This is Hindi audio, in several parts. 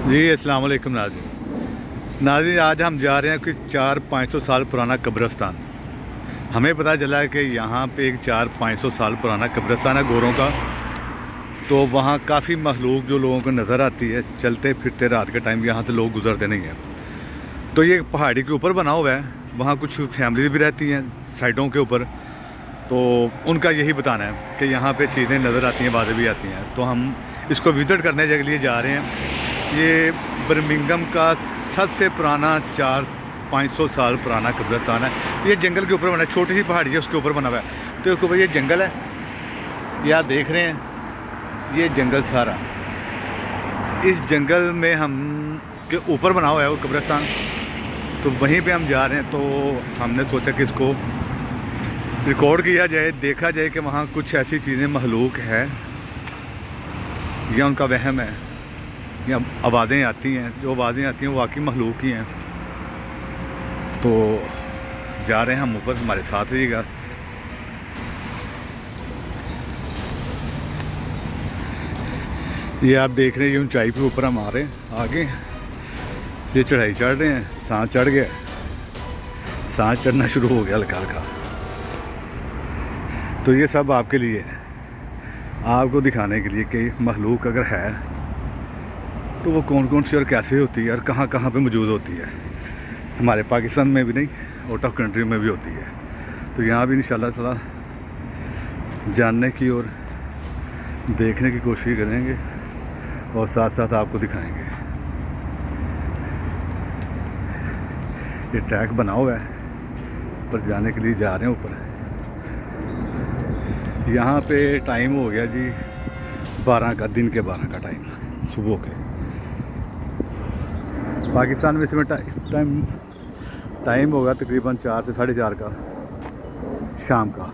जी अस्सलाम वालेकुम नाज़रीन, आज हम जा रहे हैं कि 400-500 साल पुराना कब्रिस्तान। हमें पता चला है कि यहाँ पे एक 400-500 साल पुराना कब्रिस्तान है गोरों का। तो वहाँ काफ़ी मखलूक जो लोगों को नज़र आती है चलते फिरते रात के टाइम, यहाँ से लोग गुजरते नहीं हैं। तो ये पहाड़ी के ऊपर बना हुआ है, वहाँ कुछ फैमिलीज भी रहती हैं साइडों के ऊपर। तो उनका यही बताना है कि यहाँ पे चीज़ें नज़र आती हैं, बातें भी आती हैं। तो हम इसको विज़िट करने के लिए जा रहे हैं। ये बर्मिंघम का सबसे पुराना 400-500 साल पुराना कब्रिस्तान है। ये जंगल के ऊपर बना है, छोटी सी पहाड़ी है उसके ऊपर बना हुआ है। तो उसके ऊपर ये जंगल है, ये आप देख रहे हैं, ये जंगल सारा। इस जंगल में हम के ऊपर बना हुआ है वो कब्रिस्तान। तो वहीं पे हम जा रहे हैं। तो हमने सोचा कि इसको रिकॉर्ड किया जाए, देखा जाए कि वहाँ कुछ ऐसी चीज़ें मखलूक है या उनका वहम है या आवाज़ें आती हैं। जो आवाज़ें आती हैं वो वाकई मखलूक ही हैं। तो जा रहे हैं हम ऊपर, हमारे साथ रहिएगा। ये आप देख रहे हैं, ये ऊंचाई पे ऊपर हम आ रहे हैं। आगे ये चढ़ाई चढ़ रहे हैं, सांस चढ़ गया, सांस चढ़ना शुरू हो गया हल्का हल्का। तो ये सब आपके लिए है, आपको दिखाने के लिए कि मखलूक अगर है तो वो कौन कौन सी और कैसे होती है और कहाँ कहाँ पे मौजूद होती है। हमारे पाकिस्तान में भी नहीं, आउट ऑफ कंट्री में भी होती है। तो यहाँ भी इंशाल्लाह ताला जानने की और देखने की कोशिश करेंगे और साथ साथ आपको दिखाएंगे। ये ट्रैक बना हुआ है, पर जाने के लिए जा रहे हैं ऊपर। यहाँ पे टाइम हो गया जी 12 का, दिन के 12 का टाइम, सुबह के। पाकिस्तान में इसमें टाइम होगा तकरीबन 4 से 4:30 का शाम का।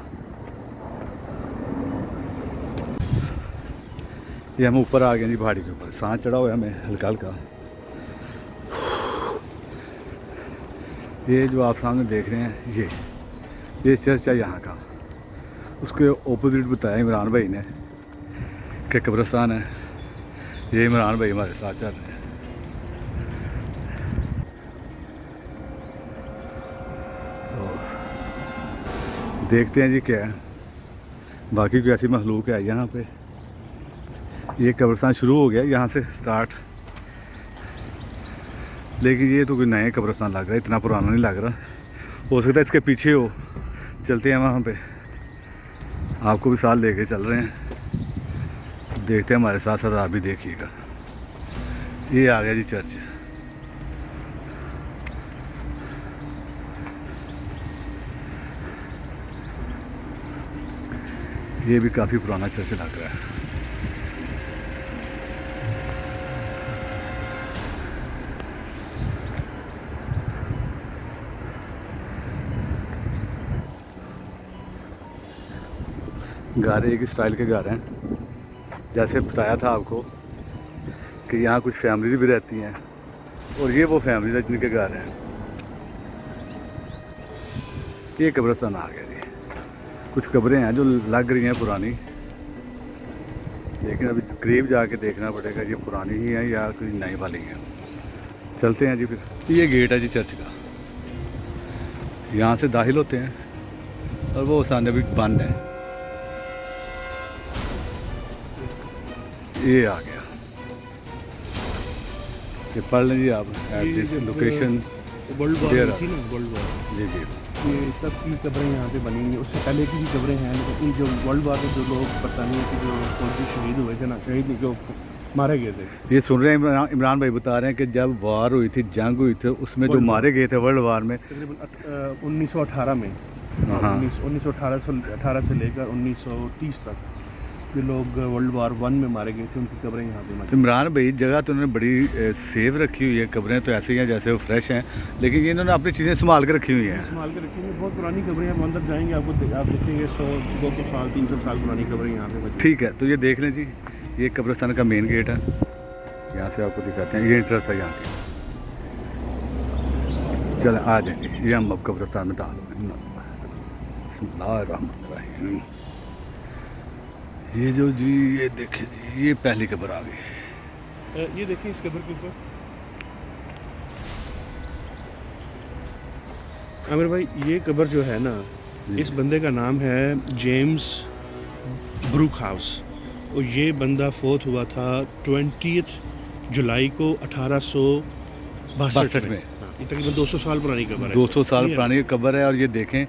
ये हम ऊपर आ गए जी पहाड़ी के ऊपर, सांस चढ़ा हुआ है हमें हल्का हल्का। ये जो आप सामने देख रहे हैं, ये चर्च है यहाँ का। उसके ऑपोजिट बताया इमरान भाई ने कि कब्रिस्तान है। ये इमरान भाई हमारे साथ चल रहे हैं। देखते हैं जी क्या है, बाकी कोई ऐसी मखलूक है यहाँ पे। ये कब्रिस्तान शुरू हो गया यहाँ से स्टार्ट, लेकिन ये तो कोई नया कब्रिस्तान लग रहा है, इतना पुराना नहीं लग रहा। हो सकता है इसके पीछे हो। चलते हैं वहाँ पे, आपको भी साथ लेके चल रहे हैं। देखते हैं, हमारे साथ साथ आप भी देखिएगा। ये आ गया जी चर्च। ये भी काफ़ी पुराना चर्च लग रहा है। घर एक स्टाइल के घर हैं, जैसे बताया था आपको कि यहाँ कुछ फैमिली भी रहती हैं। और ये वो फैमिली है जिनके घर हैं। ये कब्रिस्तान आ गया जी। कुछ कब्रें हैं जो लग रही हैं पुरानी, लेकिन अभी करीब जाके देखना पड़ेगा ये पुरानी ही है या कोई नई वाली है। चलते हैं जी फिर। ये गेट है जी चर्च का, यहाँ से दाखिल होते हैं और वो सामने भी बंद है। ये आ गया, ये पढ़ लें जी आप। लोकेशन वर्ल्ड वॉर थी ना, वर्ल्ड वॉर। जी जी, ये सब की कब्रें यहाँ पे बनी हुई। उससे पहले की भी कब्रें हैं, लेकिन जो वर्ल्ड वॉर में जो लोग बरतानिया के जो फौजी शहीद हुए थे ना, शहीद जो मारे गए थे। ये सुन रहे हैं इमरान भाई बता रहे हैं कि जब वार हुई थी, जंग हुई थी, उसमें जो मारे गए थे वर्ल्ड वार में तकरीबन 1918 में, हाँ 1918 से लेकर 1930 तक जो लोग वर्ल्ड वार 1 में मारे गए थे, उनकी कब्रें यहाँ पे मौजूद। इमरान भाई जगह तो उन्होंने बड़ी सेव रखी हुई है। कब्रें तो ऐसे ही हैं जैसे वो फ्रेश हैं, लेकिन ये इन्होंने अपनी चीज़ें संभाल के रखी हुई हैं। संभाल के रखी हुई बहुत पुरानी कब्रें हैं। हम अंदर जाएंगे, आप देखेंगे 100-200 साल 300 साल पुरानी कब्रें यहाँ पे मौजूद। ठीक है, तो ये देख लें जी, ये कब्रिस्तान का मेन गेट है। यहाँ से आपको दिखाते हैं, ये इंट्रेस्ट है यहाँ की। चलें आ जाएंगे, ये हम अब कब्रिस्तान में दाखिल हुए। ये जो जी, ये देखिए जी, ये पहली कब्र आ गई। ये देखिए इस कब्र के ऊपर आमिर भाई, ये कब्र जो है ना, इस बंदे का नाम है जेम्स ब्रूक हाउस और ये बंदा फोत हुआ था 20 जुलाई को 1862 में। ये तकरीबन 200 साल पुरानी कब्र है। 200 साल ये पुरानी कब्र है। और ये देखें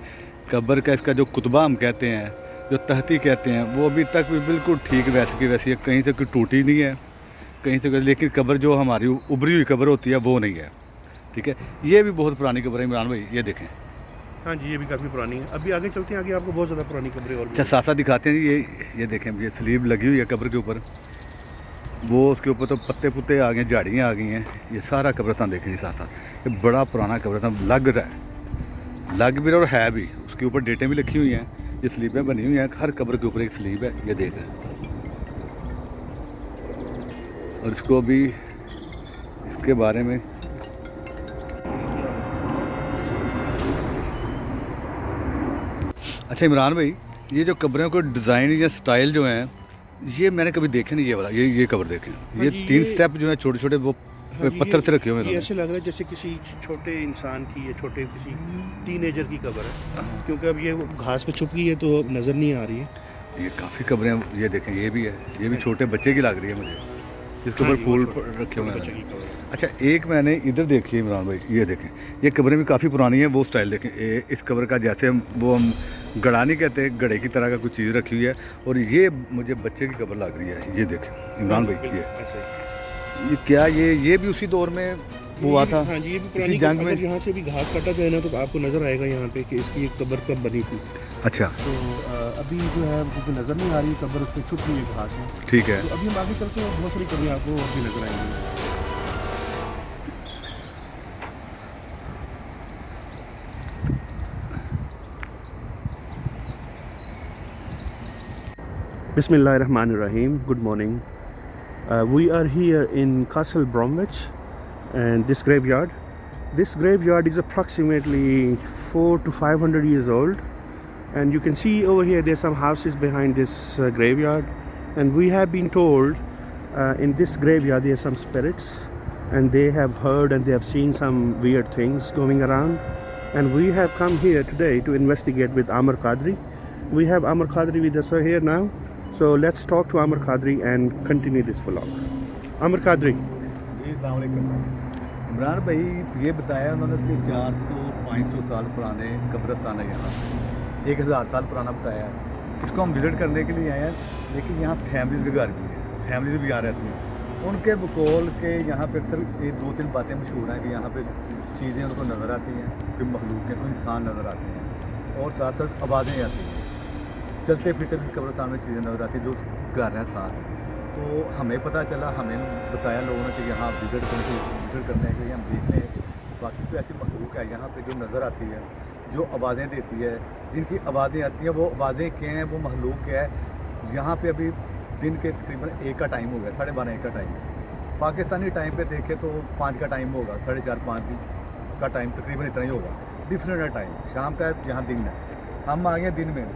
कब्र का इसका जो कुतबा हम कहते हैं, जो तहती कहते हैं, वो अभी तक भी बिल्कुल ठीक वैसे की वैसी है, कहीं से कोई टूटी नहीं है, कहीं से। लेकिन कब्र जो हमारी उभरी हुई कब्र होती है वो नहीं है, ठीक है। ये भी बहुत पुरानी कब्र है इमरान भाई, ये देखें। हाँ जी, ये भी काफ़ी पुरानी है। अभी आगे चलते हैं, आगे आपको बहुत ज़्यादा पुरानी कब्रें और भी अच्छा साथ साथ दिखाते हैं जी। ये देखें, ये स्लीब लगी हुई है कब्र के ऊपर, वो उसके ऊपर तो पत्ते पुत्ते आ गए, झाड़ियाँ आ गई हैं। ये सारा कब्रस्तान देखें जी साथ साथ। ये बड़ा पुराना कब्रस्तान लग रहा है, लग भी रहा और है भी। उसके ऊपर डेटें भी लिखी हुई हैं, ये स्लीपें बनी हुई हैं, हर कब्र के ऊपर एक स्लीब है, ये देख रहे हैं। और इसको भी इसके बारे में अच्छा इमरान भाई, ये जो कब्रों को डिज़ाइन या स्टाइल जो हैं, ये मैंने कभी देखे नहीं। ये वाला ये कब्र देखें, ये जी, 3 ये स्टेप जो है छोटे छोटे, वो हाँ जी, पत्थर से रखे हुए ये हैं। ऐसे लग रहा है जैसे किसी छोटे इंसान की या छोटे किसी टीनेजर की कब्र है, क्योंकि अब ये घास पे छुप गई है तो अब नज़र नहीं आ रही है। ये काफ़ी कब्रें हैं, ये देखें, ये भी है, ये भी छोटे बच्चे की लग रही है मुझे, जिसके ऊपर फूल रखे हुए बच्चे की हैं। कब्र है। अच्छा एक मैंने इधर देखी है इमरान भाई, ये देखें, ये कब्रें भी काफ़ी पुरानी है। वो स्टाइल देखें, इस कब्र का जैसे वो हम गड़ा नहीं कहते, गड़े की तरह का कुछ चीज़ रखी हुई है। और ये मुझे बच्चे की कब्र लग रही है, ये देखें इमरान भाई। ये क्या, ये भी उसी दौर में हुआ था? हाँ जी, ये भी किसी पुरानी जंग में? अगर यहाँ से भी घास काटा जाए ना तो आपको नज़र आएगा यहाँ पे कि इसकी एक कब्र कब बनी थी। अच्छा तो अभी जो है मुझे नज़र नहीं आ रही कब्र, उस पर छुप गई है घास में। ठीक है। तो अभी हम आगे चलते हैं, बहुत सारी कब्रें आपको और भी नज़र आएंगी। Bismillahirrahmanirrahim. Good morning. We are here in Castle Bromwich and this graveyard. This graveyard is approximately 400 to 500 years old, and you can see over here there's some houses behind this graveyard, and we have been told in this graveyard there are some spirits and they have heard and they have seen some weird things going around, and we have come here today to investigate with Amar Qadri. We have Amar Qadri with us here now. So let's talk to Amar Qadri and continue this vlog. Amar Qadri. जी अस्सलाम वालेकुम। इमरान भाई ये बताया उन्होंने कि 400-500 साल पुराने कब्रिस्तान है यहाँ, 1000 साल पुराना बताया है। इसको हम विज़िट करने के लिए आए हैं, लेकिन यहाँ फैमिलीज़ के घर भी है, फैमिलीज़ भी यहाँ रहती हैं। उनके बकौल के यहाँ पे अक्सर ये 2-3 बातें मशहूर हैं कि यहाँ पे चीज़ें उनको नज़र आती हैं, कोई मखलूक हैं, कोई इंसान नज़र आते हैं, और साथ साथ आवाज़ें आती हैं। चलते फिरते भी कब्रिस्तान में चीज़ें नज़र आती हैं जो घर हैं साथ। तो हमें पता चला, हमें बताया लोगों ने कि यहाँ विज़िट करने के लिए हम देखते हैं कि बाकी तो ऐसी मखलूक है यहाँ पे जो नज़र आती है, जो आवाज़ें देती है, जिनकी आवाज़ें आती हैं, वो आवाज़ें क्या हैं, वो मखलूक क्या है। यहाँ पे अभी दिन के तकरीबन 1 का टाइम हो गया, 12:30 1 का टाइम है। पाकिस्तानी टाइम पे देखें तो 5 का टाइम होगा, 4:30 5 का टाइम तकरीबन इतना ही होगा। डिफरेंट है टाइम, शाम का है, यहाँ दिन है। हम आ गए दिन में।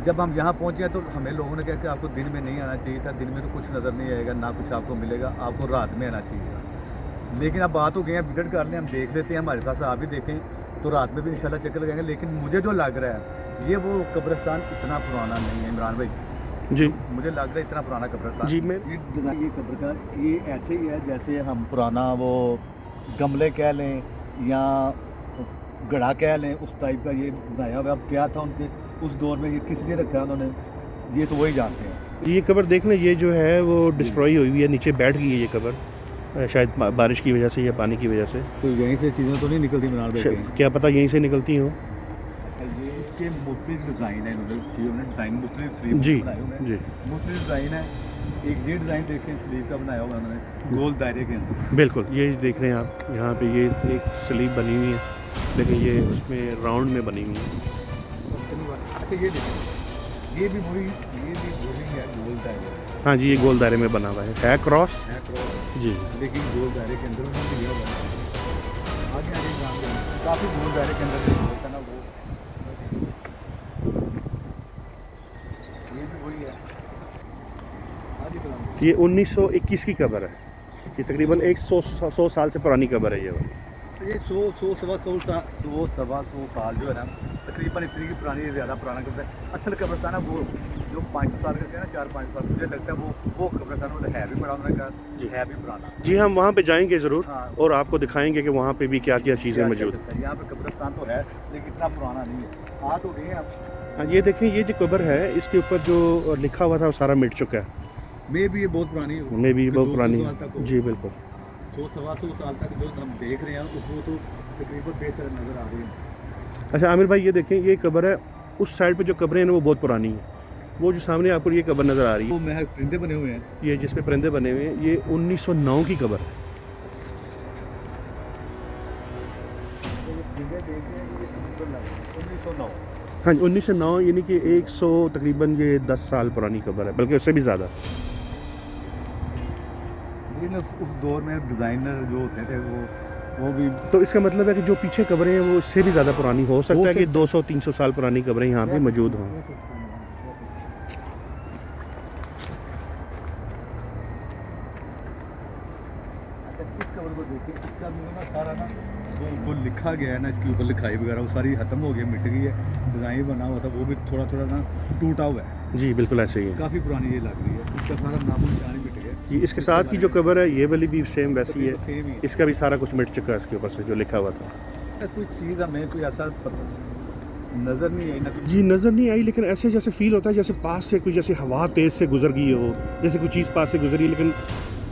जब हम यहाँ पहुँचे तो हमें लोगों ने कहा कि आपको दिन में नहीं आना चाहिए था, दिन में तो कुछ नज़र नहीं आएगा, ना कुछ आपको मिलेगा, आपको रात में आना चाहिए था। लेकिन अब बात हो गई है, विज़िट कर लें, हम देख लेते हैं, हमारे साथ आप भी देखें तो रात में भी इंशाल्लाह चक्कर लगाएंगे। लेकिन मुझे जो लग रहा है ये वो कब्रिस्तान इतना पुराना नहीं है इमरान भाई जी। मुझे लग रहा है इतना पुराना कब्रिस्तान जी मैं ये कब्र का ये ऐसे ही है जैसे हम पुराना वो गमले कह लें या गड़ा कह लें, उस टाइप का ये बनाया हुआ। अब क्या था उनके उस दौर में, ये किस लिए रखा है उन्होंने, ये तो वही जानते हैं। ये कब्र देखना, ये जो है वो डिस्ट्रॉय हुई हुई है, नीचे बैठ गई है ये कब्र, शायद बारिश की वजह से या पानी की वजह से। तो यहीं से चीज़ें तो नहीं निकलती इमरान भाई? क्या पता यहीं से निकलती हो। ये इसके मुख्तलिफ डिज़ाइन है, उन्होंने डिज़ाइन मुख्तलिफ स्लीव जी बनाए हुए हैं, जी मुख्तलिफ डिज़ाइन है। एक ये डिज़ाइन देखें स्लीव का बनाया हुआ उन्होंने गोल दायरे के अंदर। बिल्कुल, ये देख रहे हैं आप, यहाँ पे ये एक स्लीव बनी हुई है, लेकिन ये उसमें राउंड में बनी हुई है। अच्छा ये देखिए, ये भी वही है गोल दायरे। हाँ जी, ये गोल दायरे में बना हुआ है क्रॉस जी, लेकिन गोल दायरे के अंदर उन्होंने लिया हुआ है। आगे आगे काम काफ़ी गोल दायरे के अंदर जो होता है ना वो, ये भी वही है। आगे ये 1921 की कब्र है। ये तकरीबन 100 साल से पुरानी कब्र है ये वाली। तो ये 100 सवा 100 साल जो है ना, तकरीबन इतनी की पुरानी, ज़्यादा पुराना कब्र है। असल कब्रस्तान है वो जो 500 साल का है ना, 4-5 साल, मुझे लगता है वो कब्रस्तान मतलब है भी बड़ा, उन्होंने कहा है भी पुराना। जी हम वहाँ पे जाएंगे ज़रूर, हाँ। और आपको दिखाएंगे कि वहाँ पे भी क्या क्या चीज़ें मौजूद हैं। यहाँ पे कब्रस्तान तो है लेकिन इतना पुराना नहीं है। आ तो गए आप। हाँ ये देखें, ये जो कब्र है इसके ऊपर जो लिखा हुआ था वो सारा मिट चुका है। मे भी ये बहुत पुरानी हो, मे भी बहुत 200 पुरानी साल तक हो। जी बिल्कुल। 100-125 साल तक जो हम देख रहे हैं उसको तो तकरीबन बेहतर नज़र आ रही है। अच्छा आमिर भाई ये देखें, ये कब्र है, उस साइड पे जो कब्रें हैं ना वो बहुत पुरानी है। वो जो सामने आपको ये कब्र नज़र आ रही वो है, महल परिंदे बने हुए हैं। ये जिस पे परिंदे बने हुए हैं, ये 1909 की कब्र है। तो ये परिंदे देख रहे हैं, ये तकरीबन 1909। हाँ जी 1909, यानी कि 100 तकरीबन ये 10 साल पुरानी कब्र है, बल्कि उससे भी ज़्यादा। लेकिन उस दौर में डिज़ाइनर जो होते थे वो भी तो इसका मतलब है कि जो पीछे कब्रें हैं वो इससे भी ज़्यादा पुरानी हो सकता है कि 200-300 साल पुरानी कब्रें यहाँ पे मौजूद हों। इस कवर को देखिए, इसका भी ना सारा ना वो लिखा गया है ना, इसके ऊपर लिखाई वगैरह वो सारी ख़त्म हो गई, मिट गई है। डिज़ाइन बना हुआ था वो भी थोड़ा थोड़ा ना टूटा हुआ है। जी बिल्कुल ऐसे ही है। काफ़ी पुरानी ये लग रही है, इसका सारा नाम निशान ही मिट गया। जी इसके साथ की जो कब्र है ये वाली भी सेम वैसी है, सेम ही है। इसका भी सारा कुछ मिट चुका है इसके ऊपर से जो लिखा हुआ था। कोई चीज़ हमें कोई ऐसा नज़र नहीं आई ना कुछ। जी नज़र नहीं आई, लेकिन ऐसे जैसे फील होता है जैसे पास से कोई, जैसे हवा तेज़ से गुजर गई हो, जैसे कोई चीज़ पास से गुजरी, लेकिन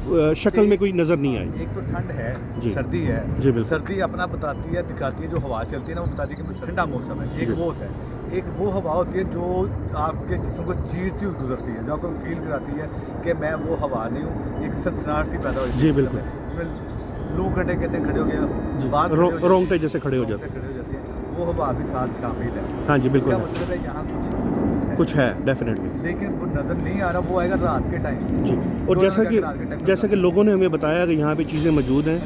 शक्ल में कोई नज़र नहीं आई। एक तो ठंड है, जी। सर्दी है। जी बिल्कुल। सर्दी अपना बताती है, दिखाती है, जो हवा चलती है ना वो बताती है कि ठंडा मौसम है। एक वो होता है, एक वो हवा होती है जो आपके जिस्म को चीरती हुई गुजरती है, जो आपको फील कराती है कि मैं वो हवा नहीं हूँ। एक सनसनाहट सी पैदा होती है। जी बिल्कुल। इसमें लू कंडे कहते हैं, खड़े हो गए, बाल खड़े हो जाते हैं, रोंगटे जैसे खड़े हो जाते खड़े हो जाती है, वो हवा भी साथ शामिल है। हाँ जी बिल्कुल इसका है। मतलब है यहाँ कुछ है डेफिनेटली। लेकिन वो नज़र नहीं आ रहा, वो आएगा रात के टाइम। जी और जैसा कि लोगों ने हमें बताया कि यहाँ पे चीज़ें मौजूद हैं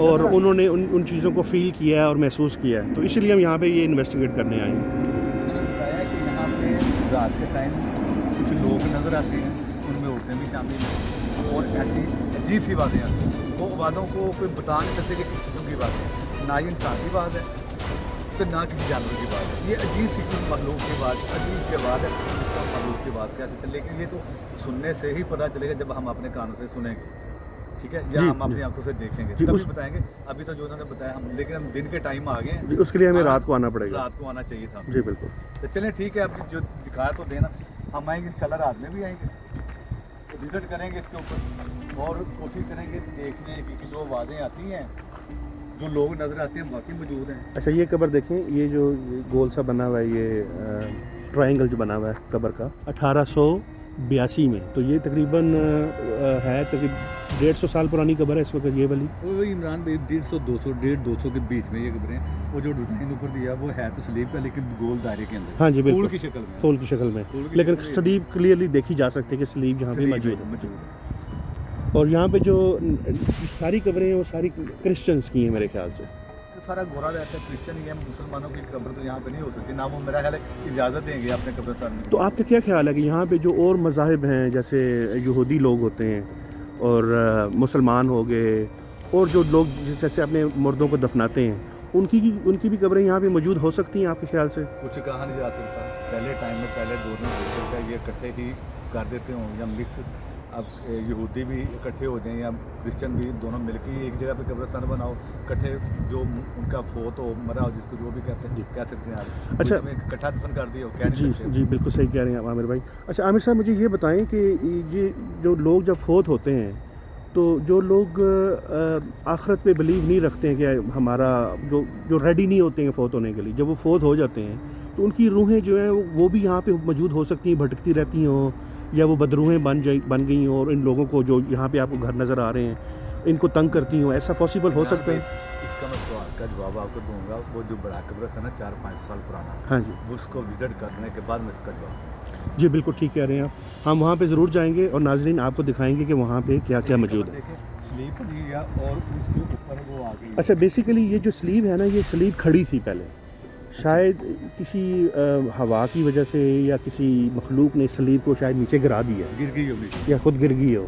और उन्होंने उन चीज़ों को फील किया है और महसूस किया है, तो इसलिए हम यहाँ पे ये इन्वेस्टिगेट करने आए हैं। उन्होंने बताया कि यहाँ पे रात के टाइम कुछ लोग नज़र आते हैं, उनमें औरतें भी शामिल हैं, और ऐसी अजीब सी बातें आती हैं। वो बातों को कोई बता नहीं सकते कि किस किस्म की बात है, ना ही इंसान की बात है तो ना किसी जानवर की बात है। ये अजीब सी कुछ मखलूक की बात, अजीब सी बात है, मखलूक की बात क्या सकते हैं। लेकिन ये तो सुनने से ही पता चलेगा जब हम अपने कानों से सुनेंगे, ठीक है, या हम अपनी आंखों से देखेंगे तभी बताएंगे। अभी तो जो उन्होंने बताया हम, लेकिन हम दिन के टाइम आ गए हैं, उसके लिए हमें रात को आना पड़ेगा। रात को आना चाहिए था। जी बिल्कुल। तो चलें ठीक है, अब जो दिखाया तो देना, हम आएंगे इंशाल्लाह, रात में भी आएंगे, तो विजिट करेंगे इसके ऊपर और कोशिश करेंगे देखने की कि जो आवाज़ें आती हैं, जो लोग नज़र आते हैं बाकी मौजूद हैं। अच्छा ये कब्र देखें, ये जो गोल सा बना हुआ है, ये ट्रायंगल जो बना हुआ है कब्र का, 1882 में, तो ये तकरीबन है तकरीबन 150 साल पुरानी कब्र है इस वक्त ये वाली। वो इमरान भाई 150-200 के बीच में ये कब्रें हैं। वो जो डिज़ाइन ऊपर दिया वो है तो स्लीब का, लेकिन गोल दायरे के अंदर, हाँ जी बिल्कुल, फूल की शक्ल में, फूल की शक्ल में, लेकिन स्लीब क्लियरली देखी जा सकती है कि स्लीब यहाँ पे मौजूद है। और यहाँ पे जो सारी कब्रें हैं वो सारी क्रिश्चियंस की हैं मेरे ख्याल से। सारा गोरा रहता है, क्रिश्चियन ही है, मुसलमानों की कब्र तो यहाँ पे नहीं हो सकती ना, वो मेरा ख्याल है इजाज़त देंगे अपने कब्रिस्तान में। तो आपका क्या ख्याल है कि यहाँ पे जो और मज़ाहिब हैं, जैसे यहूदी लोग होते हैं और मुसलमान हो गए, और जो लोग जैसे अपने मुर्दों को दफनाते हैं, उनकी भी कब्रें यहाँ पे मौजूद हो सकती हैं आपके ख्याल से? कुछ कहा नहीं जा सकता। पहले टाइम में, पहले दौर में हो सकता है ये इकट्ठे ही कर देते हों, या मिक्स, अब यहूदी भी इकट्ठे हो जाएं या क्रिश्चियन भी, दोनों मिलकर ही एक जगह पे कब्रिस्तान बनाओ, इकट्ठे, जो उनका फोत हो, मरा हो, जिसको जो भी कहते हैं, कह सकते हैं आप। अच्छा, इसमें इकट्ठा दफन कर दिया, कह नहीं सकते। जी बिल्कुल सही कह रहे हैं आप आमिर भाई। अच्छा आमिर साहब, मुझे ये बताएं कि ये जो लोग जब फोत होते हैं, तो जो लोग आखिरत पे बिलीव नहीं रखते हैं कि हमारा जो रेडी नहीं होते हैं फोत होने के लिए, जब वो फोत हो जाते हैं तो उनकी रूहें जो हैं वो भी यहाँ पे मौजूद हो सकती हैं, भटकती रहती हों, या वो बदरूहें बन गई हों और इन लोगों को जो यहाँ पे आपको घर नज़र आ रहे हैं इनको तंग करती हों, ऐसा पॉसिबल हो सकता है? इसका मैं सवाल का जवाब आपको दूंगा। वो जो बड़ा कब्र था ना 400-500 साल पुराना, हाँ जी, उसको विजिट करने के बाद मैं इसका जवाब। जी बिल्कुल ठीक कह रहे हैं आप। हम वहाँ पे ज़रूर जाएंगे और नाज़रीन आपको दिखाएंगे कि वहाँ पे क्या क्या मौजूद है। स्लीप दी गया और उसके ऊपर वो आ गई। अच्छा, बेसिकली ये जो स्लीब है ना, ये स्लीब खड़ी थी पहले, शायद किसी हवा की वजह से या किसी मखलूक ने स्लीब को शायद नीचे गिरा दिया, गिर गई होगी या खुद गिर गई हो,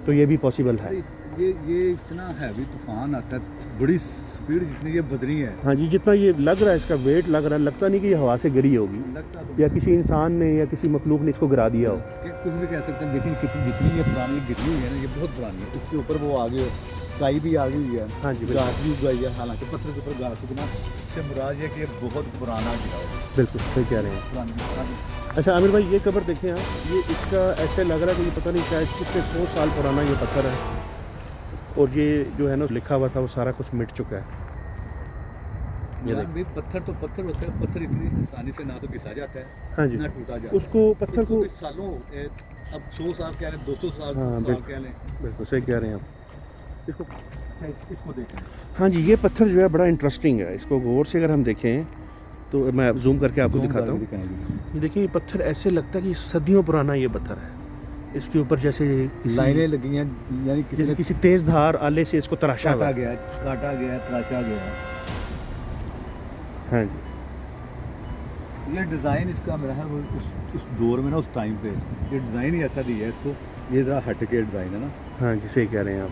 तो ये भी पॉसिबल है। ये इतना हैवी तूफान आता है, बड़ी स्पीड जितनी ये बदली है, हाँ जी, जितना ये लग रहा है, इसका वेट लग रहा है, लगता नहीं कि ये हवा से गिरी होगी लगता तो या किसी इंसान ने या किसी मखलूक ने इसको गिरा दिया हो। कि कुछ भी कह सकते हैं। देखिए कितनी जितनी ये पुरानी गिरनी हुई है ना, ये बहुत पुरानी है। इसके ऊपर वो आगे काई भी आ गई हुई है, हाँ जी, घास भी उगाई है, हालांकि पत्थर के ऊपर घास उगना इससे मुराद ये कि ये बहुत पुराना गिरा है, बिल्कुल सही कह रहे हैं। पुरानी। अच्छा आमिर भाई, ये कब्र देखें आप, ये इसका ऐसे लग रहा है कि ये पता नहीं शायद कितने 100 साल पुराना ये पत्थर है, और ये जो है ना लिखा हुआ था वो सारा कुछ मिट चुका है। ये यार भाई पत्थर तो पत्थर होता है, पत्थर इतनी आसानी से ना तो घिसा जाता है, हाँ जी, ना टूटा जाता है। उसको पत्थर इसको को कुछ सालों अब 100 साल कह लें, 200 साल हाँ, साल बिल्कुल। कह लें, बिल्कुल सही कह रहे हैं आप। इसको देखें। हाँ जी, ये पत्थर जो है बड़ा इंटरेस्टिंग है, इसको गौर से अगर हम देखें तो मैं जूम करके आपको दिखाता हूँ। ये देखिए, ये पत्थर ऐसे लगता है कि सदियों पुराना ये पत्थर है। इसके ऊपर जैसे लाइनें लगी हैं, यानी जैसे किसी तेज धार आले से इसको तराशा हुआ काटा है। गया है, काटा गया है, तराशा गया है। हाँ जी, ये डिज़ाइन इसका मेरा है वो उस दौर में ना, उस टाइम पे ये डिज़ाइन ही ऐसा दिया है इसको। ये ज़रा हट के डिज़ाइन है ना। हाँ जी, सही कह रहे हैं आप।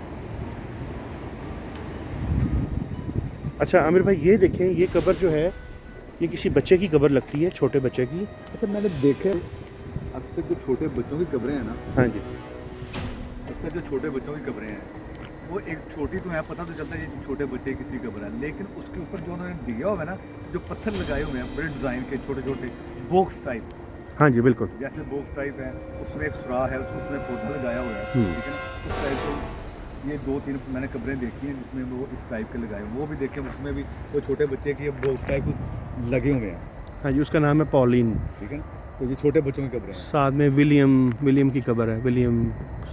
अच्छा आमिर भाई, ये देखें, ये कब्र जो है ये किसी बच्चे की कब्र लगती है, छोटे बच्चे की। अच्छा मैंने देखे अक्सर जो छोटे बच्चों की कब्रें हैं ना, हाँ जी, अक्सर जो छोटे बच्चों की कब्रें हैं वो एक छोटी तो है, पता तो चलता है ये छोटे बच्चे की कब्र है, लेकिन उसके ऊपर जो उन्होंने दिया हुआ है ना, जो पत्थर लगाए हुए हैं बड़े डिज़ाइन के, छोटे छोटे बॉक्स टाइप, हाँ जी, बिल्कुल। जैसे बॉक्स टाइप है, उसमें एक सुराख है, उसमें पौधा लगाया हुआ है, ठीक है ना। उस टाइप के ये 2-3 मैंने कब्रें देखी हैं जिसमें वो इस टाइप के लगाए, वो भी देखे, उसमें भी वो छोटे बच्चे की बॉक्स टाइप लगे हुए हैं, हाँ जी, उसका नाम है पॉलिन। ठीक है ना। तो ये छोटे बच्चों की कब्रें हैं। साथ में विलियम की कब्र है, विलियम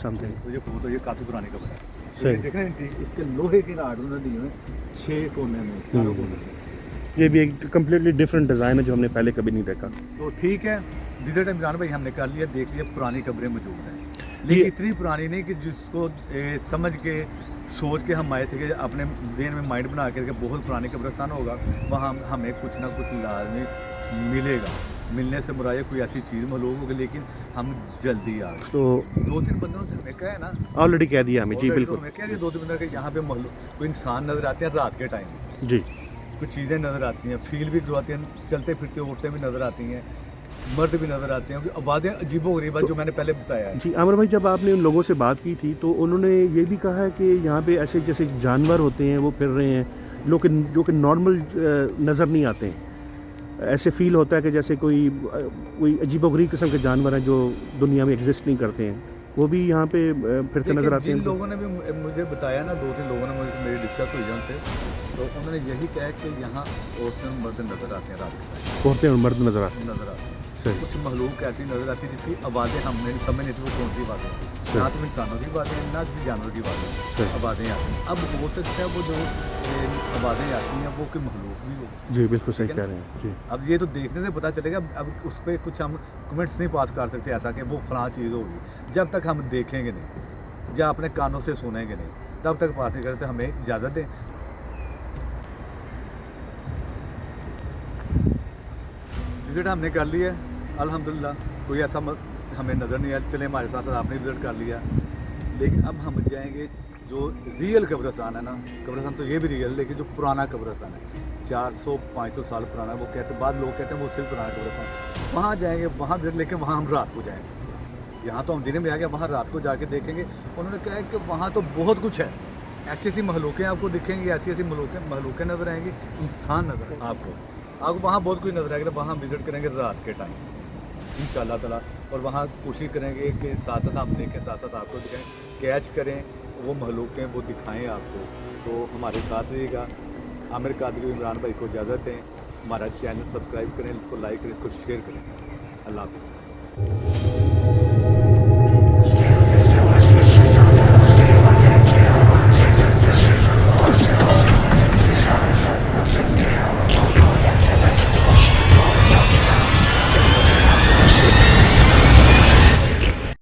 समथिंग। तो ये फोटो ये काफ़ी पुरानी कब्र है। सही। देख रहे हैं इसके लोहे के राड उन्होंने दिए हुए 6 कोने में, चारों कोने में। ये भी एक कम्प्लीटली डिफरेंट डिज़ाइन है जो हमने पहले कभी नहीं देखा। तो ठीक है, विजिट इमरान भाई हमने कर लिया, देख लिया, पुरानी कब्रें मौजूद हैं, लेकिन इतनी पुरानी नहीं कि जिसको समझ के सोच के हम आए थे कि अपने जहन में माइंड बना के बहुत पुरानी कब्रिस्तान होगा, वहाँ हमें कुछ ना कुछ लाजमी मिलेगा। मिलने से मुराद कोई ऐसी चीज़ मालूम होगी, लेकिन हम जल्दी आ गए। तो 2-3 बंदों ने हमें कहा है ना, ऑलरेडी कह दिया हमें जी, already बिल्कुल तो हमें कह दिया 2-3 बंदों के यहाँ पे कोई इंसान नज़र आते हैं रात के टाइम, जी। कुछ चीज़ें नज़र आती हैं, फील भी करवाती हैं, चलते फिरते औरतें भी नज़र आती हैं, मर्द भी नज़र आते हैं, आवाज़ें अजीबो-गरीब जो मैंने पहले बताया है। जी आमिर भाई, जब आपने उन लोगों से बात की थी तो उन्होंने ये भी कहा है कि यहाँ पे ऐसे जैसे जानवर होते हैं वो फिर रहे हैं, जो कि नॉर्मल नज़र नहीं आते हैं। ऐसे फील होता है कि जैसे कोई अजीबोगरीब किस्म के जानवर हैं जो दुनिया में एग्जिस्ट नहीं करते हैं, वो भी यहाँ पे फिरते नज़र आते हैं। जिन लोगों ने भी मुझे बताया ना, 2-3 लोगों ने मुझे मेरी डिस्कस हुई उनसे, तो उन्होंने यही कहा कि यहाँ औरतें और मर्द नज़र आते हैं रात के टाइम, औरतें और मर्द नज़र आते नज़र आते हैं। सही। कुछ महलूक ऐसी नज़र आती है जिसकी आवाज़ें हमने समझ नहीं थी वो कौन सी बातें हैं, ना तो इंसानों की बातें हैं, ना किसी जानवर की बातें हैं, आवाज़ें आती हैं। अब हो सकता है वो जो आवाज़ें आती हैं वो कोई महलूक भी हो। जी बिल्कुल सही कह रहे हैं जी। अब ये तो देखने से पता चलेगा, अब उस पर कुछ हम कमेंट्स नहीं पास कर सकते ऐसा कि वो फलां चीज़ होगी, जब तक हम देखेंगे नहीं या अपने कानों से सुनेंगे नहीं, तब तक पास नहीं करते। हमें इजाज़त दें। विजिट हमने कर लिया है अल्हम्दुलिल्लाह, कोई ऐसा हमें नज़र नहीं आया। चले हमारे साथ साथ आपने विजिट कर लिया, लेकिन अब हम जाएंगे जो रियल कब्रिस्तान है ना, कब्रिस्तान तो ये भी रियल है, लेकिन जो पुराना कब्रिस्तान है 400-500 साल पुराना, वो कहते बाद लोग कहते हैं वो सिर्फ पुराना कब्रिस्तान, वहाँ जाएंगे, वहाँ विजिट लेके वहाँ हम रात को जाएंगे। यहाँ तो हम दिन में आ गए, वहाँ रात को जाके देखेंगे। उन्होंने कहा है कि वहाँ तो बहुत कुछ है, ऐसी ऐसी महलूकें आपको दिखेंगी, ऐसी ऐसी महलूकें नज़र आएंगी, इंसान नज़र आपको वहाँ बहुत कुछ नज़र आएगा। वहाँ विजिट करेंगे रात के टाइम इंशाअल्लाह ताला, और वहाँ कोशिश करेंगे कि साथ साथ हम देखें, साथ साथ आपको दिखाएं, कैच करें वो महलूकें, वो दिखाएं आपको। तो हमारे साथ रहिएगा। आमिर कादरी इमरान भाई को इजाज़त दें। हमारा चैनल सब्सक्राइब करें, इसको लाइक करें, इसको शेयर करें। अल्लाह हाफ़िज़।